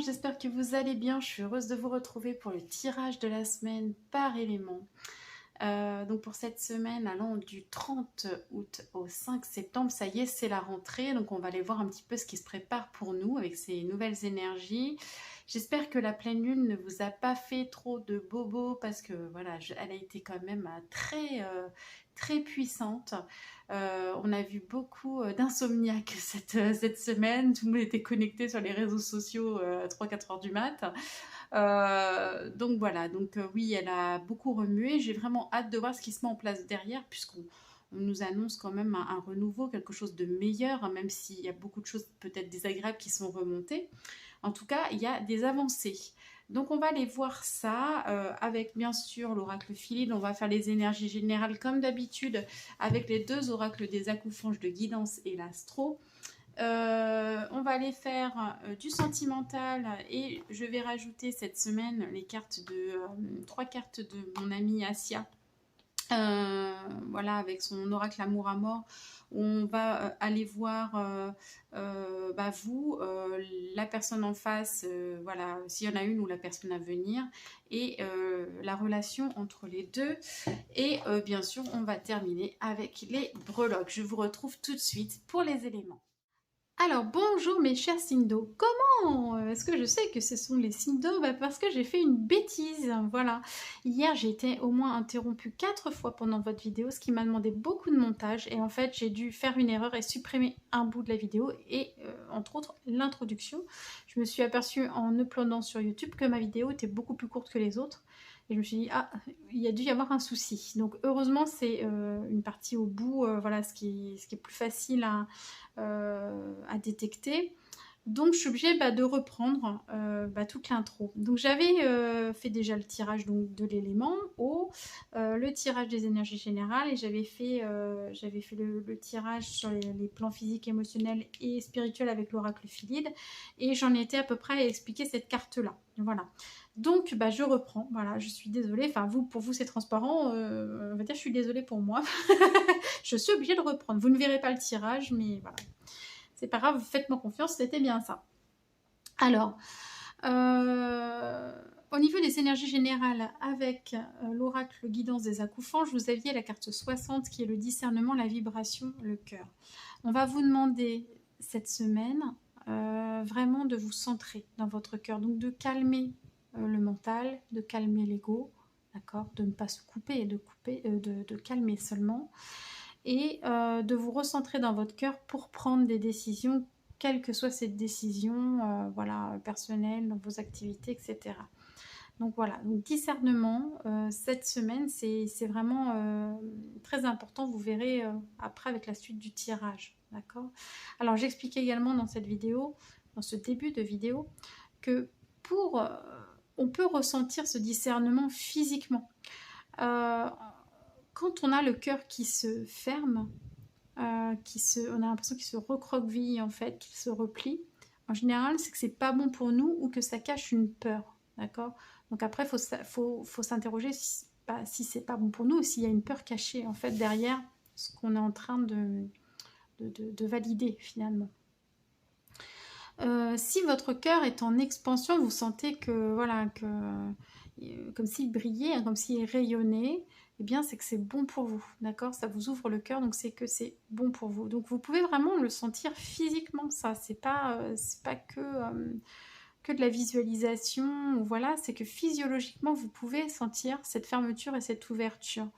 j'espère que vous allez bien. Je suis heureuse de vous retrouver pour le tirage de la semaine par élément. Donc pour cette semaine allant du 30 août au 5 septembre, ça y est, c'est la rentrée. Donc on va aller voir un petit peu ce qui se prépare pour nous avec ces nouvelles énergies. J'espère que la pleine lune ne vous a pas fait trop de bobos parce que voilà, elle a été quand même très puissante. On a vu beaucoup d'insomniaques cette semaine. Tout le monde était connecté sur les réseaux sociaux à 3-4 heures du mat'. Donc voilà, oui, elle a beaucoup remué. J'ai vraiment hâte de voir ce qui se met en place derrière, puisqu'on nous annonce quand même un renouveau, quelque chose de meilleur, hein, même s'il y a beaucoup de choses peut-être désagréables qui sont remontées. En tout cas, il y a des avancées. Donc on va aller voir ça avec bien sûr l'oracle Philide. On va faire les énergies générales comme d'habitude avec les deux oracles des acouphonges de guidance et l'astro. On va aller faire du sentimental et je vais rajouter cette semaine les cartes trois cartes de mon amie Asia. Voilà, avec son oracle amour à mort, on va aller voir vous, la personne en face, voilà, s'il y en a une ou la personne à venir, et la relation entre les deux. Et bien sûr, on va terminer avec les breloques. Je vous retrouve tout de suite pour les éléments. Alors bonjour mes chers signes d'eau. Comment est-ce que je sais que ce sont les signes d'eau? Parce que j'ai fait une bêtise, voilà. Hier j'ai été au moins interrompue 4 fois pendant votre vidéo, ce qui m'a demandé beaucoup de montage. Et en fait j'ai dû faire une erreur et supprimer un bout de la vidéo et entre autres l'introduction. Je me suis aperçue en uploadant sur YouTube que ma vidéo était beaucoup plus courte que les autres. Et je me suis dit, ah, il y a dû y avoir un souci. Donc heureusement c'est une partie au bout, voilà, ce qui est plus facile à détecter. Donc je suis obligée de reprendre toute l'intro. Donc j'avais fait déjà le tirage donc, de l'élément eau, le tirage des énergies générales, et j'avais fait le tirage sur les plans physiques, émotionnels et spirituels avec l'oracle Philide, et j'en étais à peu près à expliquer cette carte-là. Voilà. Donc je reprends, voilà, je suis désolée, enfin pour vous c'est transparent, on va dire je suis désolée pour moi. Je suis obligée de reprendre. Vous ne verrez pas le tirage, mais voilà. C'est pas grave, faites-moi confiance, c'était bien ça. Alors, au niveau des énergies générales, avec l'oracle guidance des acouphants, vous aviez la carte 60 qui est le discernement, la vibration, le cœur. On va vous demander cette semaine vraiment de vous centrer dans votre cœur, donc de calmer le mental, de calmer l'ego, d'accord, de ne pas se couper et de calmer seulement, et de vous recentrer dans votre cœur pour prendre des décisions, quelle que soit cette décision, voilà, personnelle, dans vos activités, etc. Donc voilà, donc discernement, cette semaine, c'est vraiment très important, vous verrez après avec la suite du tirage, d'accord? Alors j'explique également dans cette vidéo, dans ce début de vidéo, que on peut ressentir ce discernement physiquement. Quand on a le cœur qui se ferme, on a l'impression qu'il se recroqueville en fait, qu'il se replie, en général c'est que c'est pas bon pour nous ou que ça cache une peur, d'accord? Donc après faut s'interroger si c'est pas bon pour nous ou s'il y a une peur cachée en fait derrière ce qu'on est en train de valider finalement. Si votre cœur est en expansion, vous sentez que voilà, comme s'il brillait, comme s'il rayonnait, eh bien c'est que c'est bon pour vous, d'accord? Ça vous ouvre le cœur, donc c'est que c'est bon pour vous. Donc vous pouvez vraiment le sentir physiquement, ça. C'est pas que de la visualisation, voilà, c'est que physiologiquement vous pouvez sentir cette fermeture et cette ouverture.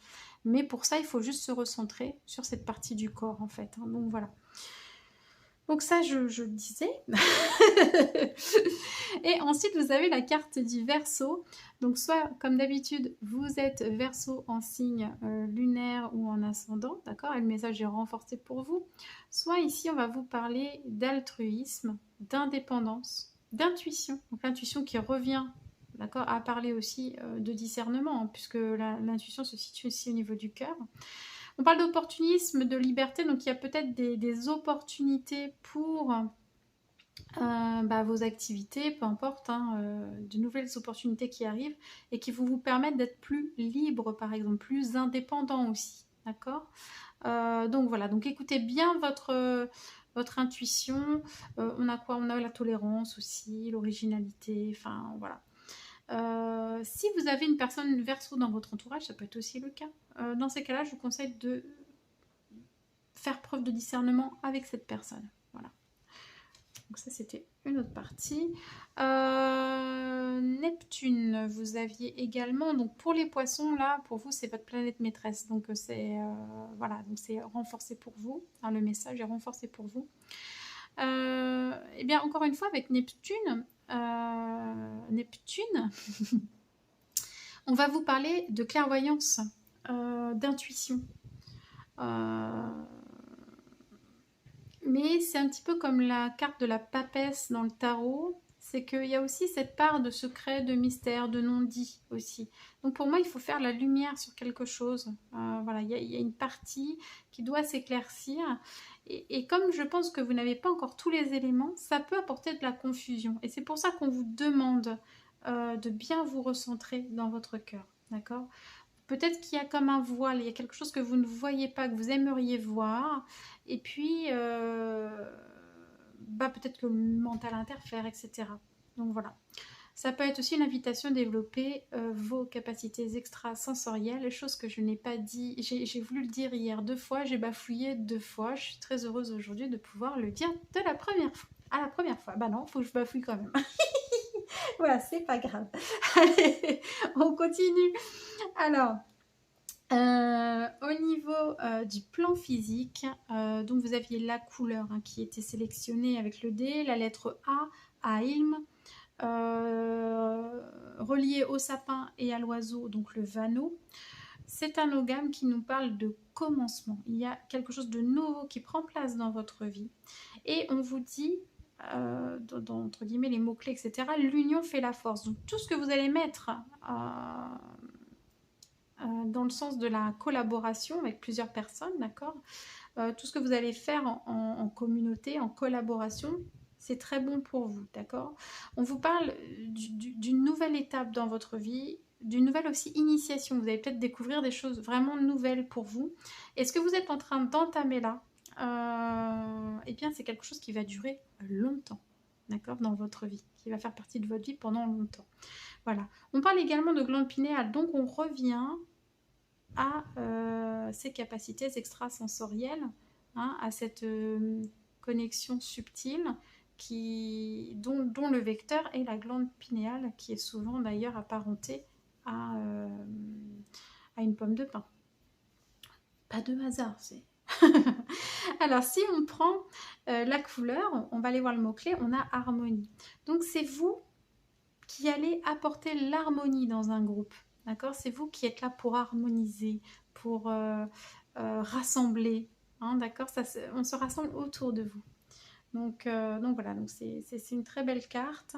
Mais pour ça, il faut juste se recentrer sur cette partie du corps en fait, hein. Donc voilà. Donc ça, je le disais. Et ensuite, vous avez la carte du Verseau. Donc soit, comme d'habitude, vous êtes Verseau en signe lunaire ou en ascendant, d'accord? Et le message est renforcé pour vous. Soit ici, on va vous parler d'altruisme, d'indépendance, d'intuition. Donc l'intuition qui revient, d'accord, à parler aussi de discernement, hein, puisque l'intuition se situe aussi au niveau du cœur. On parle d'opportunisme, de liberté, donc il y a peut-être des opportunités pour vos activités, peu importe, hein, de nouvelles opportunités qui arrivent et qui vont vous permettre d'être plus libre, par exemple, plus indépendant aussi, d'accord? Donc voilà, donc écoutez bien votre intuition. On a quoi? On a la tolérance aussi, l'originalité, enfin voilà. Si vous avez une personne verso dans votre entourage, ça peut être aussi le cas. Dans ces cas-là, je vous conseille de faire preuve de discernement avec cette personne. Voilà. Donc ça, c'était une autre partie. Neptune, vous aviez également, donc pour les poissons, là, pour vous, c'est votre planète maîtresse. Donc c'est voilà, donc c'est renforcé pour vous. Hein, le message est renforcé pour vous. Et bien, encore une fois, avec Neptune, on va vous parler de clairvoyance, d'intuition. Mais c'est un petit peu comme la carte de la papesse dans le tarot, c'est qu'il y a aussi cette part de secret, de mystère, de non-dit aussi. Donc pour moi, il faut faire la lumière sur quelque chose. Voilà, il y a une partie qui doit s'éclaircir. Et comme je pense que vous n'avez pas encore tous les éléments, ça peut apporter de la confusion. Et c'est pour ça qu'on vous demande de bien vous recentrer dans votre cœur. D'accord ? Peut-être qu'il y a comme un voile, il y a quelque chose que vous ne voyez pas, que vous aimeriez voir. Et puis, peut-être que le mental interfère, etc. Donc voilà. Ça peut être aussi une invitation à développer vos capacités extrasensorielles, chose que je n'ai pas dit. J'ai voulu le dire hier 2 fois, j'ai bafouillé 2 fois. Je suis très heureuse aujourd'hui de pouvoir le dire de la première fois. À la première fois. Bah non, faut que je bafouille quand même. Voilà, c'est pas grave. Allez, on continue. Alors, au niveau du plan physique, donc vous aviez la couleur qui était sélectionnée avec le dé, la lettre A, Ailm, relié au sapin et à l'oiseau, donc le vanneau. C'est un logame qui nous parle de commencement. Il y a quelque chose de nouveau qui prend place dans votre vie. Et on vous dit, dans entre guillemets les mots-clés, etc., l'union fait la force. Donc tout ce que vous allez mettre dans le sens de la collaboration avec plusieurs personnes, d'accord, tout ce que vous allez faire en communauté, en collaboration, c'est très bon pour vous, d'accord. On vous parle d'une nouvelle étape dans votre vie, d'une nouvelle aussi initiation. Vous allez peut-être découvrir des choses vraiment nouvelles pour vous. Et ce que vous êtes en train d'entamer là, eh bien c'est quelque chose qui va durer longtemps, d'accord, dans votre vie, qui va faire partie de votre vie pendant longtemps. Voilà. On parle également de glande pinéale, donc on revient à ces capacités extrasensorielles, à cette connexion subtile dont le vecteur est la glande pinéale, qui est souvent d'ailleurs apparentée à une pomme de pin. Pas de hasard, c'est... Alors, si on prend la couleur, on va aller voir le mot-clé, on a harmonie. Donc, c'est vous qui allez apporter l'harmonie dans un groupe. D'accord? C'est vous qui êtes là pour harmoniser, pour rassembler. Hein, d'accord? On se rassemble autour de vous. Donc voilà, donc c'est une très belle carte.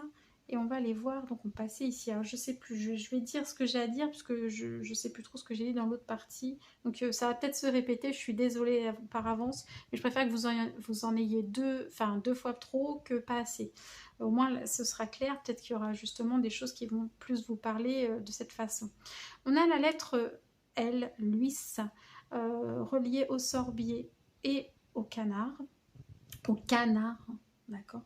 Et on va aller voir, donc on passait ici. Alors je sais plus, je vais dire ce que j'ai à dire, parce que je sais plus trop ce que j'ai dit dans l'autre partie. Donc ça va peut-être se répéter, je suis désolée par avance. Mais je préfère que vous en ayez deux fois trop que pas assez. Au moins ce sera clair, peut-être qu'il y aura justement des choses qui vont plus vous parler de cette façon. On a la lettre L, Luis, reliée au sorbier et au canard. D'accord,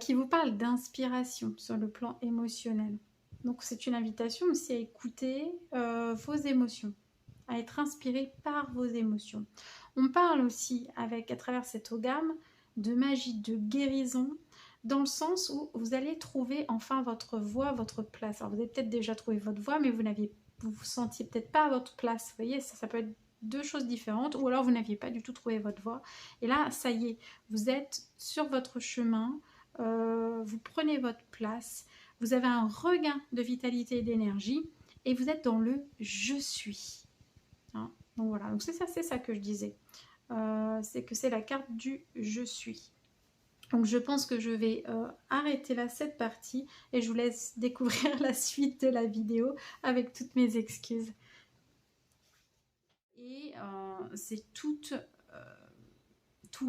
qui vous parle d'inspiration sur le plan émotionnel. Donc c'est une invitation aussi à écouter vos émotions, à être inspiré par vos émotions. On parle aussi à travers cette ogame de magie, de guérison, dans le sens où vous allez trouver enfin votre voie, votre place. Alors vous avez peut-être déjà trouvé votre voie, mais vous vous sentiez peut-être pas à votre place. Vous voyez, ça peut être 2 choses différentes, ou alors vous n'aviez pas du tout trouvé votre voie. Et là, ça y est, vous êtes sur votre chemin, vous prenez votre place, vous avez un regain de vitalité et d'énergie, et vous êtes dans le « je suis ». Hein, donc voilà, donc c'est ça que je disais. C'est que c'est la carte du « je suis ». Donc je pense que je vais arrêter là cette partie, et je vous laisse découvrir la suite de la vidéo avec toutes mes excuses. Et c'est tout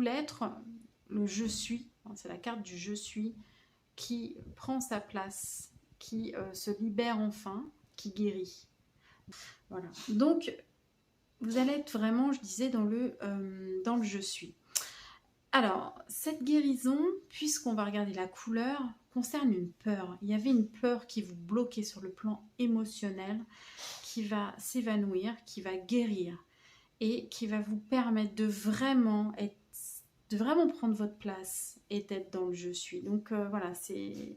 l'être, le je suis, c'est la carte du je suis qui prend sa place, qui se libère enfin, qui guérit. Voilà. Donc vous allez être vraiment, je disais, dans le je suis. Alors, cette guérison, puisqu'on va regarder la couleur, concerne une peur. Il y avait une peur qui vous bloquait sur le plan émotionnel, qui va s'évanouir, qui va guérir et qui va vous permettre de vraiment prendre votre place et d'être dans le je suis. Donc voilà, c'est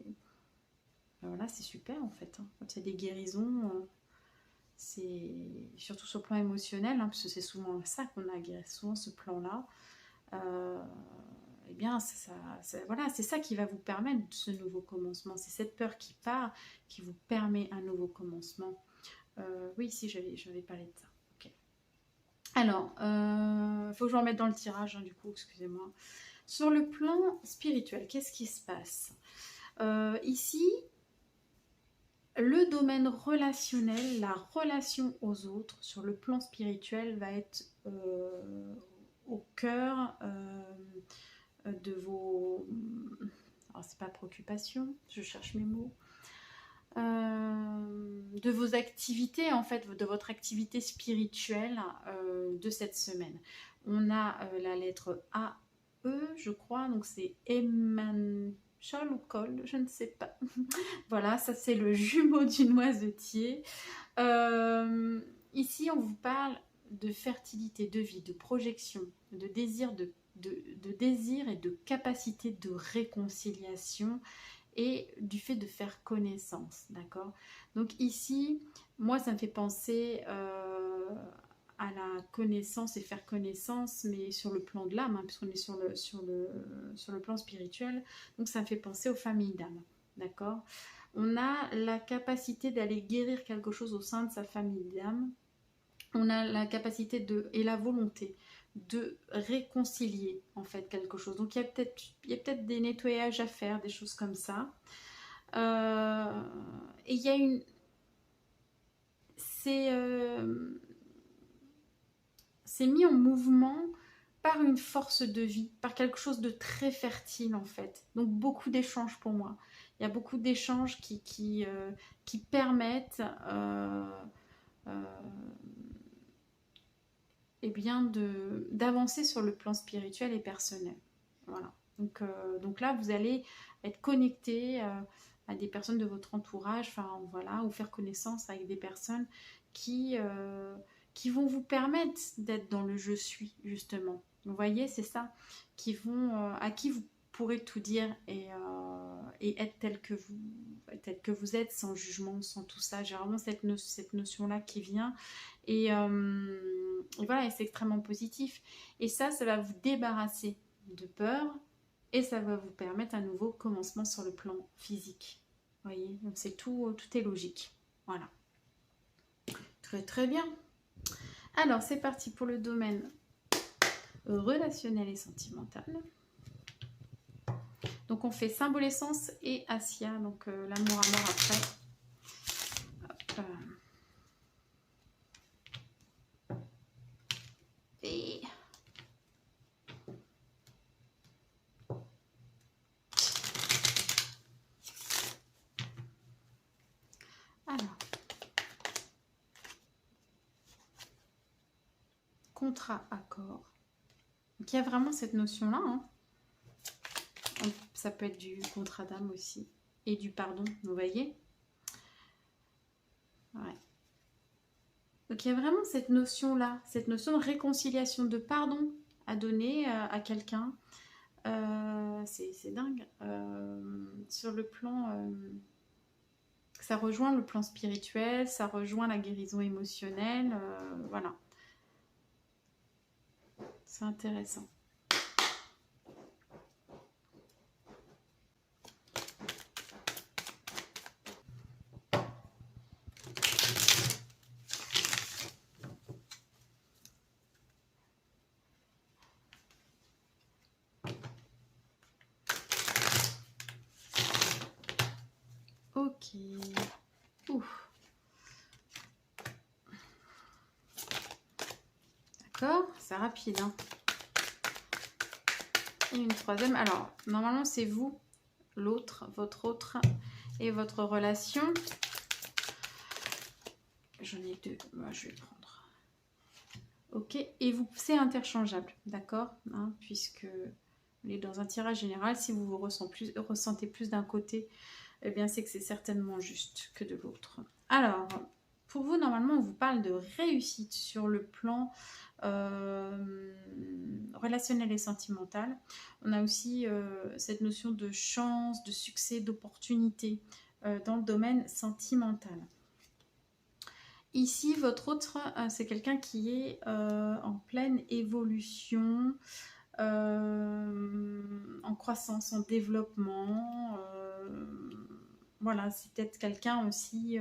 super en fait. Hein. Quand il y a des guérisons, c'est surtout sur le plan émotionnel, hein, parce que c'est souvent ça qu'on a guéri, souvent ce plan-là. Eh bien, voilà, c'est ça qui va vous permettre ce nouveau commencement. C'est cette peur qui part, qui vous permet un nouveau commencement. Oui, si, j'avais parlé de ça. Okay. Alors, faut que je remette dans le tirage, hein, du coup, excusez-moi. Sur le plan spirituel, qu'est-ce qui se passe ici, le domaine relationnel, la relation aux autres, sur le plan spirituel, va être au cœur de vos... Alors, c'est pas préoccupation, je cherche mes mots. De vos activités, en fait, de votre activité spirituelle de cette semaine. On a la lettre A, E, je crois, donc c'est Emanchol ou Col, je ne sais pas. Voilà, ça c'est le jumeau du noisetier. Ici, on vous parle de fertilité, de vie, de projection, de désir, de désir et de capacité de réconciliation et du fait de faire connaissance, d'accord? Donc ici, moi, ça me fait penser à la connaissance et faire connaissance, mais sur le plan de l'âme, hein, puisqu'on est sur le plan spirituel. Donc ça me fait penser aux familles d'âme, d'accord? On a la capacité d'aller guérir quelque chose au sein de sa famille d'âme. On a la capacité et la volonté de réconcilier en fait quelque chose. Donc il y a peut-être des nettoyages à faire, des choses comme ça. Et il y a une... C'est mis en mouvement par une force de vie, par quelque chose de très fertile en fait. Donc beaucoup d'échanges pour moi. Il y a beaucoup d'échanges qui permettent eh bien d'avancer sur le plan spirituel et personnel. Voilà. Donc là, vous allez être connecté à des personnes de votre entourage, enfin voilà, ou faire connaissance avec des personnes qui vont vous permettre d'être dans le je suis, justement. Vous voyez, c'est ça, à qui vous pourrez tout dire et être tel que vous êtes, sans jugement, sans tout ça. J'ai vraiment cette notion-là qui vient. Et voilà, et c'est extrêmement positif. Et ça va vous débarrasser de peur et ça va vous permettre un nouveau commencement sur le plan physique. Vous voyez, donc c'est tout est logique. Voilà. Très très bien. Alors, c'est parti pour le domaine relationnel et sentimental. Donc, on fait symbole essence et Assia, donc l'amour à mort après. Hop. Et... alors, contrat, accord. Donc, il y a vraiment cette notion-là. Hein. Ça peut être du contrat d'âme aussi. Et du pardon, vous voyez? Ouais. Donc, il y a vraiment cette notion-là, cette notion de réconciliation, de pardon à donner à quelqu'un. C'est dingue. Sur le plan... ça rejoint le plan spirituel, ça rejoint la guérison émotionnelle. Voilà. C'est intéressant. Ok. Ouf. D'accord, c'est rapide. Hein. Et une troisième. Alors, normalement, c'est vous, l'autre, votre autre et votre relation. J'en ai deux. Moi, je vais prendre Ok, et vous c'est interchangeable, d'accord, hein, puisque on est dans un tirage général, si vous vous ressentez plus d'un côté, eh bien c'est que c'est certainement juste que de l'autre. Alors, pour vous, normalement, on vous parle de réussite sur le plan relationnel et sentimental. On a aussi cette notion de chance, de succès, d'opportunité dans le domaine sentimental. Ici, votre autre, c'est quelqu'un qui est en pleine évolution, en croissance, en développement. Voilà, c'est peut-être quelqu'un aussi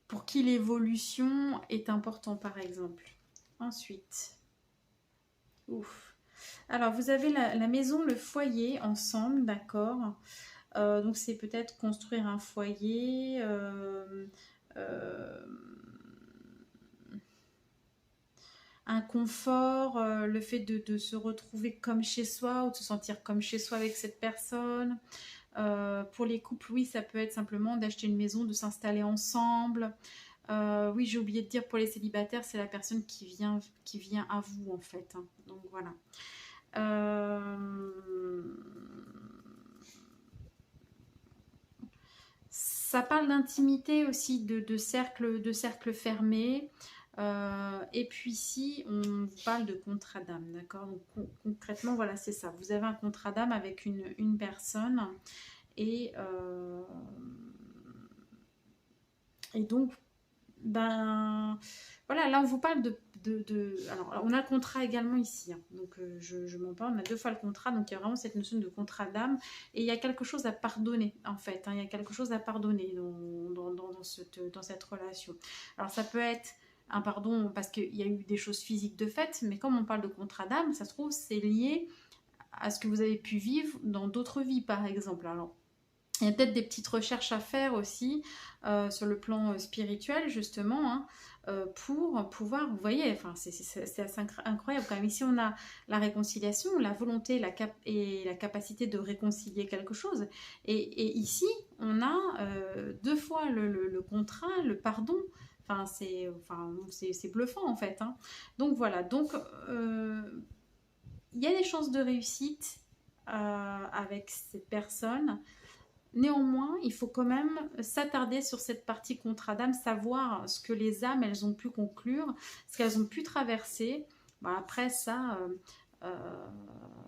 pour qui l'évolution est importante, par exemple. Ensuite, ouf. Alors, vous avez la maison, le foyer ensemble, d'accord. Donc, c'est peut-être construire un foyer, un confort, le fait de se retrouver comme chez soi ou de se sentir comme chez soi avec cette personne. Pour les couples, oui, ça peut être simplement d'acheter une maison, de s'installer ensemble. Oui, j'ai oublié de dire pour les célibataires, c'est la personne qui vient à vous en fait, hein. Donc voilà. Ça parle d'intimité aussi, de cercle fermé. Et puis ici, on vous parle de contrat d'âme, d'accord. Donc concrètement, voilà, c'est ça. Vous avez un contrat d'âme avec une personne et donc, ben voilà, là on vous parle alors on a le contrat également ici, hein. Donc je m'en parle, on a deux fois le contrat, donc il y a vraiment cette notion de contrat d'âme et il y a quelque chose à pardonner en fait, hein. Il y a quelque chose à pardonner dans cette relation. Alors ça peut être un pardon parce qu'il y a eu des choses physiques de fait, mais comme on parle de contrat d'âme, ça se trouve c'est lié à ce que vous avez pu vivre dans d'autres vies par exemple. Alors il y a peut-être des petites recherches à faire aussi sur le plan spirituel, justement, hein, pour pouvoir, vous voyez, enfin, c'est assez incroyable quand même. Ici, on a la réconciliation, la volonté et la capacité de réconcilier quelque chose. Et ici, on a deux fois le contrat, le pardon. C'est bluffant en fait, hein. Donc voilà, donc il y a des chances de réussite avec cette personne. Néanmoins, il faut quand même s'attarder sur cette partie contrat d'âme, savoir ce que les âmes, elles ont pu conclure, ce qu'elles ont pu traverser. Bon, après ça, euh,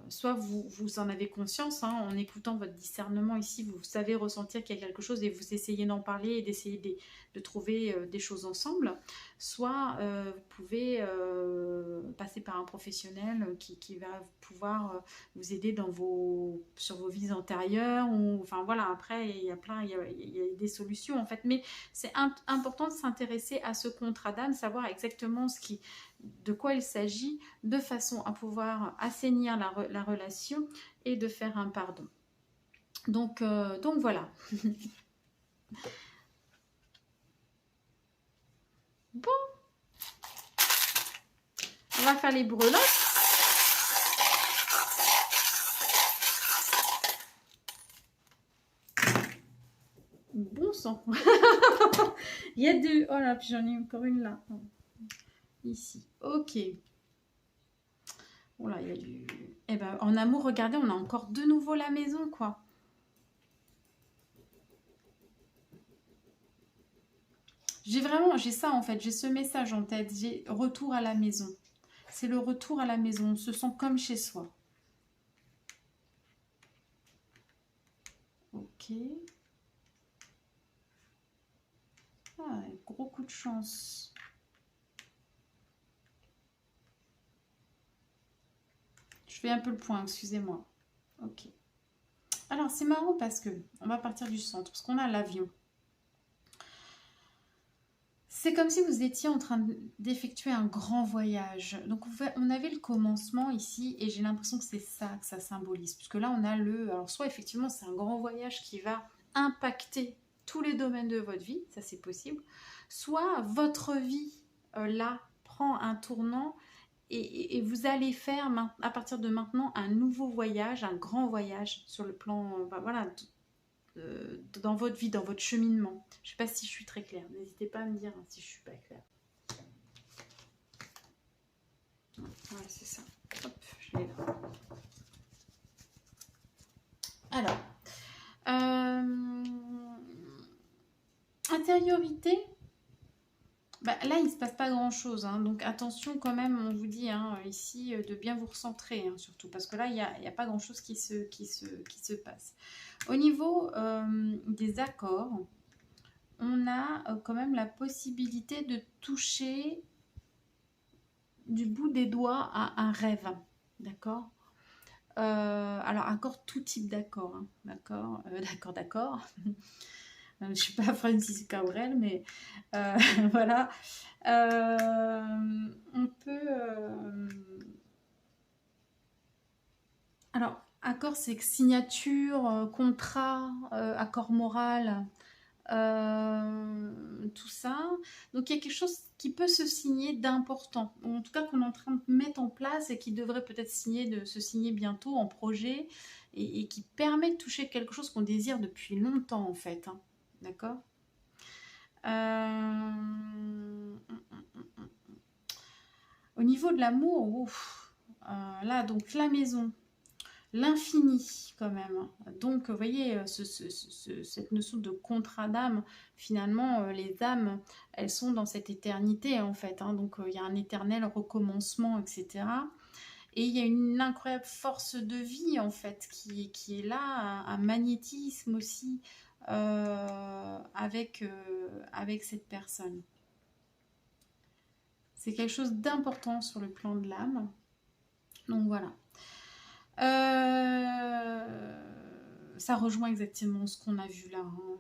soit vous en avez conscience, hein, en écoutant votre discernement ici, vous savez ressentir qu'il y a quelque chose et vous essayez d'en parler et d'essayer de trouver des choses ensemble, soit vous pouvez passer par un professionnel qui va pouvoir vous aider sur vos vies antérieures, ou enfin voilà, après il y a des solutions en fait, mais c'est important de s'intéresser à ce contrat d'âme, savoir exactement de quoi il s'agit, de façon à pouvoir assainir la relation et de faire un pardon. Donc voilà. Bon, on va faire les breloques. Bon sang. Il y a deux. Oh là, puis j'en ai encore une là. Ici. Ok. Oh là, il y a du... Eh ben, en amour, regardez, on a encore de nouveau la maison, quoi. J'ai ça en fait, j'ai ce message en tête, j'ai retour à la maison. C'est le retour à la maison, on se sent comme chez soi. Ok. Ah, gros coup de chance. Je fais un peu le point, excusez-moi. Ok. Alors, c'est marrant parce que on va partir du centre, parce qu'on a l'avion. C'est comme si vous étiez en train d'effectuer un grand voyage. Donc, on avait le commencement ici et j'ai l'impression que c'est ça que ça symbolise. Puisque là, on a alors, soit effectivement, c'est un grand voyage qui va impacter tous les domaines de votre vie, ça c'est possible. Soit votre vie, là, prend un tournant et vous allez faire à partir de maintenant un nouveau voyage, un grand voyage sur le plan, voilà, dans votre vie, dans votre cheminement. Je ne sais pas si je suis très claire. N'hésitez pas à me dire si je ne suis pas claire. Ouais, c'est ça. Hop, je l'ai là. Alors, intériorité, bah, là, il ne se passe pas grand-chose. Hein, donc, attention quand même, on vous dit hein, ici de bien vous recentrer, hein, surtout. Parce que là, il n'y a pas grand-chose qui se passe. Au niveau des accords, on a quand même la possibilité de toucher du bout des doigts à un rêve. D'accord. Alors, accord, tout type d'accord. Hein, d'accord, d'accord. Je ne suis pas Francis Cabrel, mais voilà. On peut... Alors, accord, c'est que signature, contrat, accord moral, tout ça. Donc, il y a quelque chose qui peut se signer d'important, ou en tout cas qu'on est en train de mettre en place et qui devrait peut-être se signer bientôt en projet et qui permet de toucher quelque chose qu'on désire depuis longtemps, en fait. Hein. D'accord. Au niveau de l'amour, là, donc la maison, l'infini quand même. Donc, vous voyez, cette notion de contrat d'âme, finalement, les âmes, elles sont dans cette éternité en fait. Hein, donc, il y a un éternel recommencement, etc. Et il y a une incroyable force de vie en fait qui est là, un magnétisme aussi avec cette personne. C'est quelque chose d'important sur le plan de l'âme. Donc voilà. Ça rejoint exactement ce qu'on a vu là. Hein.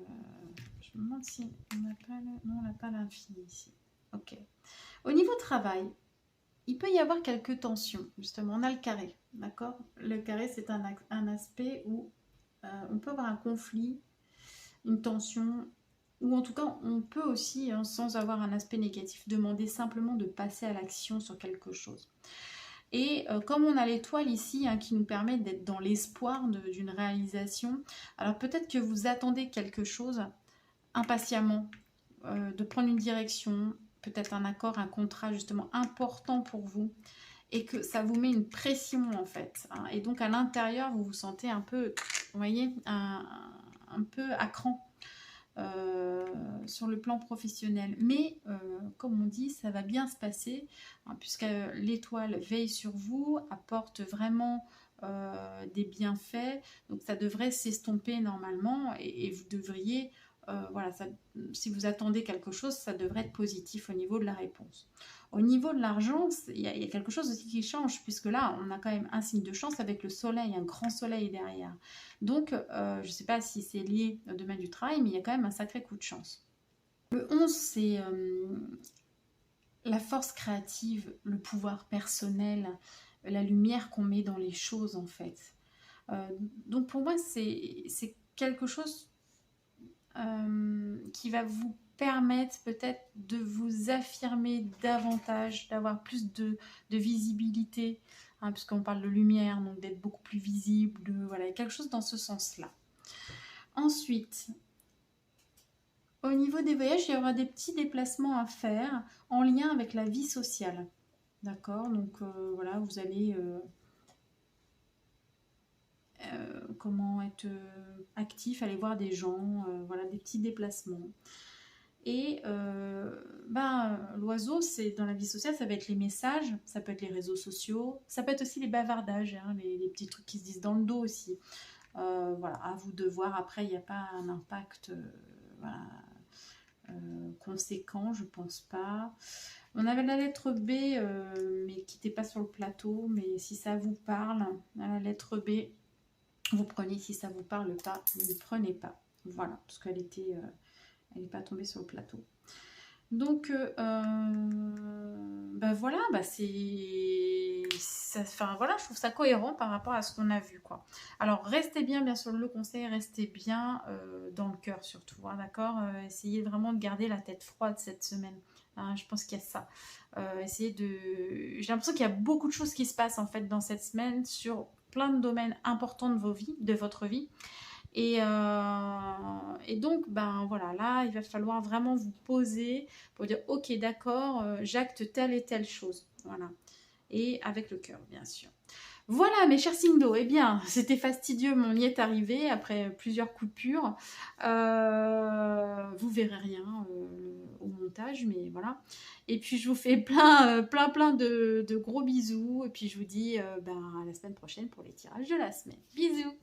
Je me demande si on n'a pas non, on n'a pas l'infini ici. Ok. Au niveau travail, il peut y avoir quelques tensions. Justement, on a le carré, d'accord. Le carré, c'est un aspect où on peut avoir un conflit, une tension, ou en tout cas, on peut aussi, hein, sans avoir un aspect négatif, demander simplement de passer à l'action sur quelque chose. Et comme on a l'étoile ici hein, qui nous permet d'être dans l'espoir d'une réalisation, alors peut-être que vous attendez quelque chose impatiemment, de prendre une direction, peut-être un accord, un contrat justement important pour vous, et que ça vous met une pression en fait. Hein, et donc à l'intérieur, vous vous sentez un peu, vous voyez, un peu à cran. Sur le plan professionnel. Mais comme on dit, ça va bien se passer hein, puisque l'étoile veille sur vous, apporte vraiment des bienfaits. Donc ça devrait s'estomper normalement et vous devriez, voilà, si vous attendez quelque chose, ça devrait être positif au niveau de la réponse. Au niveau de l'argent, il y a quelque chose aussi qui change, puisque là, on a quand même un signe de chance avec le soleil, un grand soleil derrière. Donc, je ne sais pas si c'est lié au domaine du travail, mais il y a quand même un sacré coup de chance. Le 11, c'est la force créative, le pouvoir personnel, la lumière qu'on met dans les choses, en fait. Donc, pour moi, c'est quelque chose qui va vous permettre peut-être de vous affirmer davantage, d'avoir plus de visibilité, hein, puisqu'on parle de lumière, donc d'être beaucoup plus visible, voilà, quelque chose dans ce sens-là. Ensuite, au niveau des voyages, il y aura des petits déplacements à faire en lien avec la vie sociale. D'accord. Donc voilà, vous allez comment être actif, aller voir des gens, voilà, des petits déplacements. Et l'oiseau, c'est dans la vie sociale, ça va être les messages, ça peut être les réseaux sociaux, ça peut être aussi les bavardages, hein, les petits trucs qui se disent dans le dos aussi. Voilà, à vous de voir. Après, il n'y a pas un impact voilà, conséquent, je pense pas. On avait la lettre B, mais qui n'était pas sur le plateau, mais si ça vous parle, la lettre B, vous prenez. Si ça vous parle pas, vous ne prenez pas. Voilà, parce qu'elle était... elle n'est pas tombée sur le plateau. Donc, voilà, c'est... Enfin, voilà, je trouve ça cohérent par rapport à ce qu'on a vu, quoi. Alors, restez bien sûr, le conseil, restez bien dans le cœur, surtout, hein, d'accord. Essayez vraiment de garder la tête froide cette semaine. Hein, je pense qu'il y a ça. Essayez de... J'ai l'impression qu'il y a beaucoup de choses qui se passent, en fait, dans cette semaine, sur plein de domaines importants de votre vie. Et donc, voilà, là, il va falloir vraiment vous poser pour dire, ok, d'accord, j'acte telle et telle chose. Voilà. et avec le cœur, bien sûr. Voilà, mes chers signes d'eau, eh bien, c'était fastidieux, mais on y est arrivé après plusieurs coupures. Vous verrez rien au montage, mais voilà. Et puis, je vous fais plein de gros bisous. Et puis, je vous dis à la semaine prochaine pour les tirages de la semaine. Bisous!